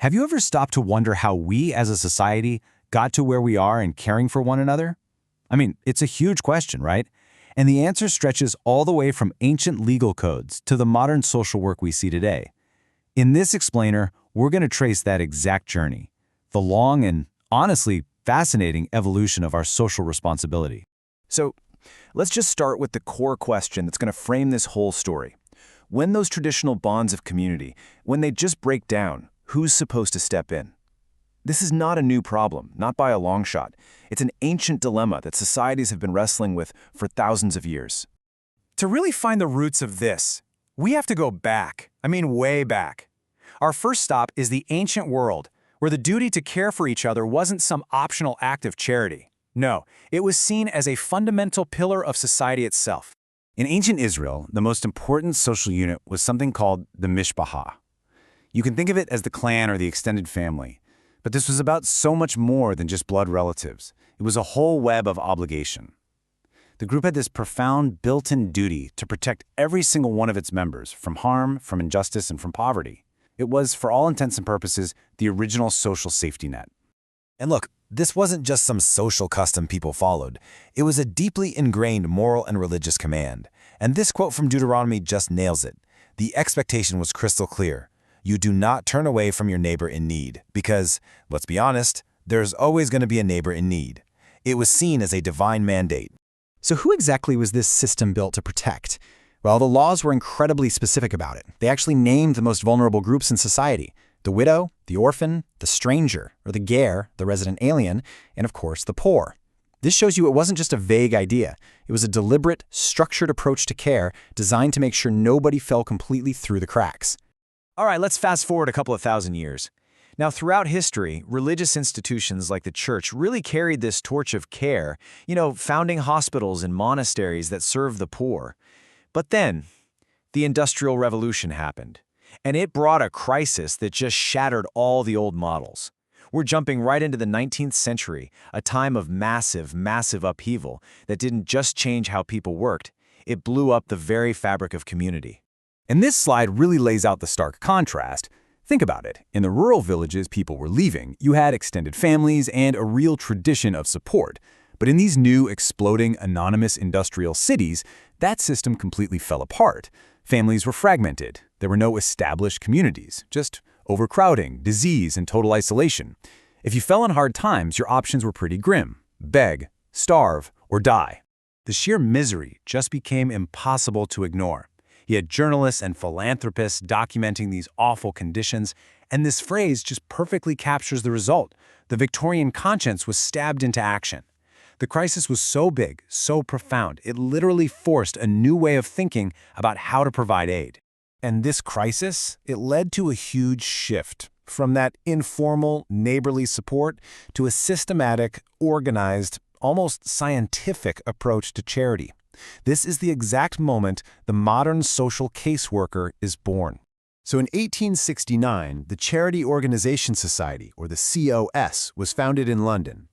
Have you ever stopped to wonder how we as a society got to where we are in caring for one another? I mean, it's a huge question, right? And the answer stretches all the way from ancient legal codes to the modern social work we see today. In this explainer, we're going to trace that exact journey, the long and, honestly, fascinating evolution of our social responsibility. So, let's just start with the core question that's going to frame this whole story. When those traditional bonds of community, when they just break down, who's supposed to step in? This is not a new problem, not by a long shot. It's an ancient dilemma that societies have been wrestling with for thousands of years. To really find the roots of this, we have to go back. I mean, way back. Our first stop is the ancient world, where the duty to care for each other wasn't some optional act of charity. No, it was seen as a fundamental pillar of society itself. In ancient Israel, the most important social unit was something called the mishpacha. You can think of it as the clan or the extended family. But this was about so much more than just blood relatives. It was a whole web of obligation. The group had this profound built-in duty to protect every single one of its members from harm, from injustice, and from poverty. It was, for all intents and purposes, the original social safety net. And look, this wasn't just some social custom people followed. It was a deeply ingrained moral and religious command. And this quote from Deuteronomy just nails it. The expectation was crystal clear. You do not turn away from your neighbor in need, because, let's be honest, there's always going to be a neighbor in need. It was seen as a divine mandate. So who exactly was this system built to protect? Well, the laws were incredibly specific about it. They actually named the most vulnerable groups in society: the widow, the orphan, the stranger, or the ger, the resident alien, and of course, the poor. This shows you it wasn't just a vague idea. It was a deliberate, structured approach to care designed to make sure nobody fell completely through the cracks. All right, let's fast forward a couple of thousand years. Now, throughout history, religious institutions like the church really carried this torch of care, founding hospitals and monasteries that served the poor. But then, the Industrial Revolution happened, and it brought a crisis that just shattered all the old models. We're jumping right into the 19th century, a time of massive, massive upheaval that didn't just change how people worked, it blew up the very fabric of community. And this slide really lays out the stark contrast. Think about it. In the rural villages people were leaving, you had extended families and a real tradition of support. But in these new, exploding, anonymous industrial cities, that system completely fell apart. Families were fragmented. There were no established communities, just overcrowding, disease, and total isolation. If you fell on hard times, your options were pretty grim: beg, starve, or die. The sheer misery just became impossible to ignore. He had journalists and philanthropists documenting these awful conditions, and this phrase just perfectly captures the result. The Victorian conscience was stabbed into action. The crisis was so big, so profound, it literally forced a new way of thinking about how to provide aid. And this crisis, it led to a huge shift from that informal, neighborly support to a systematic, organized, almost scientific approach to charity. This is the exact moment the modern social caseworker is born. So in 1869, the Charity Organization Society, or the COS, was founded in London.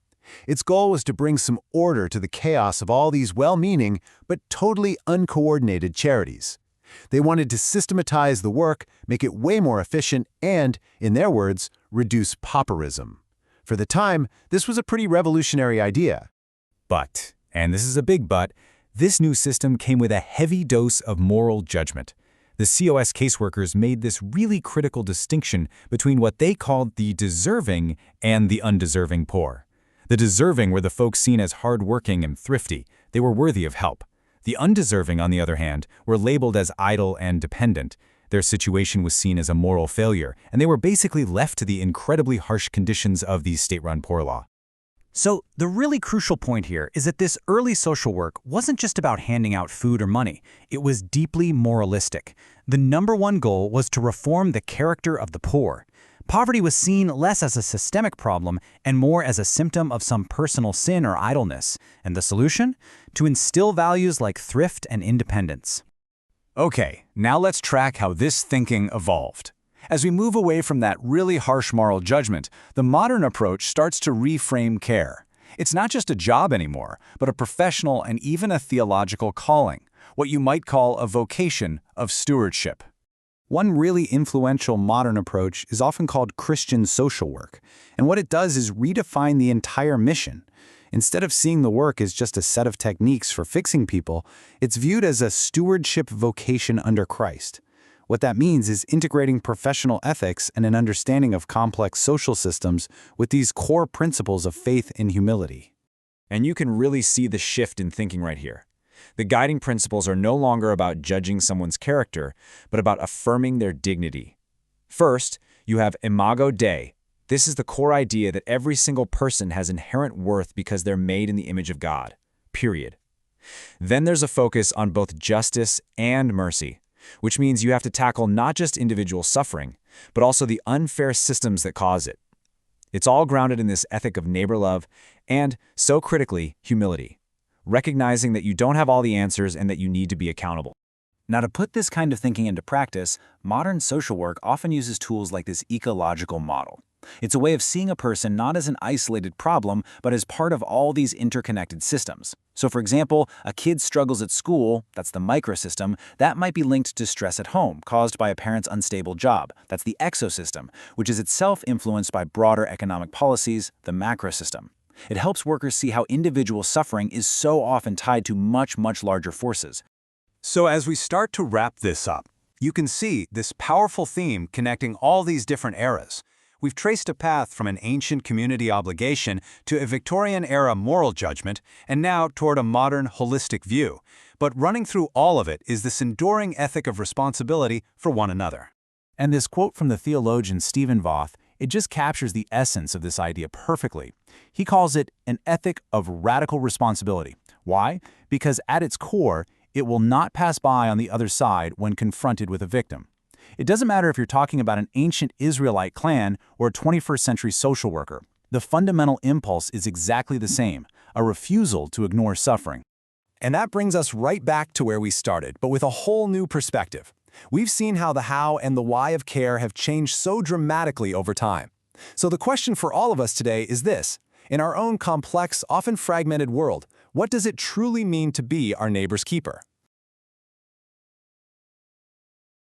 Its goal was to bring some order to the chaos of all these well-meaning but totally uncoordinated charities. They wanted to systematize the work, make it way more efficient, and, in their words, reduce pauperism. For the time, this was a pretty revolutionary idea. But, and this is a big but, this new system came with a heavy dose of moral judgment. The COS caseworkers made this really critical distinction between what they called the deserving and the undeserving poor. The deserving were the folks seen as hardworking and thrifty. They were worthy of help. The undeserving, on the other hand, were labeled as idle and dependent. Their situation was seen as a moral failure, and they were basically left to the incredibly harsh conditions of the state-run poor law. So the really crucial point here is that this early social work wasn't just about handing out food or money. It was deeply moralistic. The number one goal was to reform the character of the poor. Poverty was seen less as a systemic problem and more as a symptom of some personal sin or idleness. And the solution? To instill values like thrift and independence. Okay, now let's track how this thinking evolved. As we move away from that really harsh moral judgment, the modern approach starts to reframe care. It's not just a job anymore, but a professional and even a theological calling, what you might call a vocation of stewardship. One really influential modern approach is often called Christian social work, and what it does is redefine the entire mission. Instead of seeing the work as just a set of techniques for fixing people, it's viewed as a stewardship vocation under Christ. What that means is integrating professional ethics and an understanding of complex social systems with these core principles of faith and humility. And you can really see the shift in thinking right here. The guiding principles are no longer about judging someone's character, but about affirming their dignity. First, you have imago Dei. This is the core idea that every single person has inherent worth because they're made in the image of God, period. Then there's a focus on both justice and mercy, which means you have to tackle not just individual suffering, but also the unfair systems that cause it. It's all grounded in this ethic of neighbor love and, so critically, humility, recognizing that you don't have all the answers and that you need to be accountable. Now, to put this kind of thinking into practice, modern social work often uses tools like this ecological model. It's a way of seeing a person not as an isolated problem, but as part of all these interconnected systems. So for example, a kid struggles at school, that's the microsystem, that might be linked to stress at home, caused by a parent's unstable job. That's the exosystem, which is itself influenced by broader economic policies, the macrosystem. It helps workers see how individual suffering is so often tied to much, much larger forces. So as we start to wrap this up, you can see this powerful theme connecting all these different eras. We've traced a path from an ancient community obligation to a Victorian-era moral judgment, and now toward a modern, holistic view. But running through all of it is this enduring ethic of responsibility for one another. And this quote from the theologian Stephen Voth, it just captures the essence of this idea perfectly. He calls it an ethic of radical responsibility. Why? Because at its core, it will not pass by on the other side when confronted with a victim. It doesn't matter if you're talking about an ancient Israelite clan or a 21st century social worker. The fundamental impulse is exactly the same, a refusal to ignore suffering. And that brings us right back to where we started, but with a whole new perspective. We've seen how the how and the why of care have changed so dramatically over time. So the question for all of us today is this: in our own complex, often fragmented world, what does it truly mean to be our neighbor's keeper?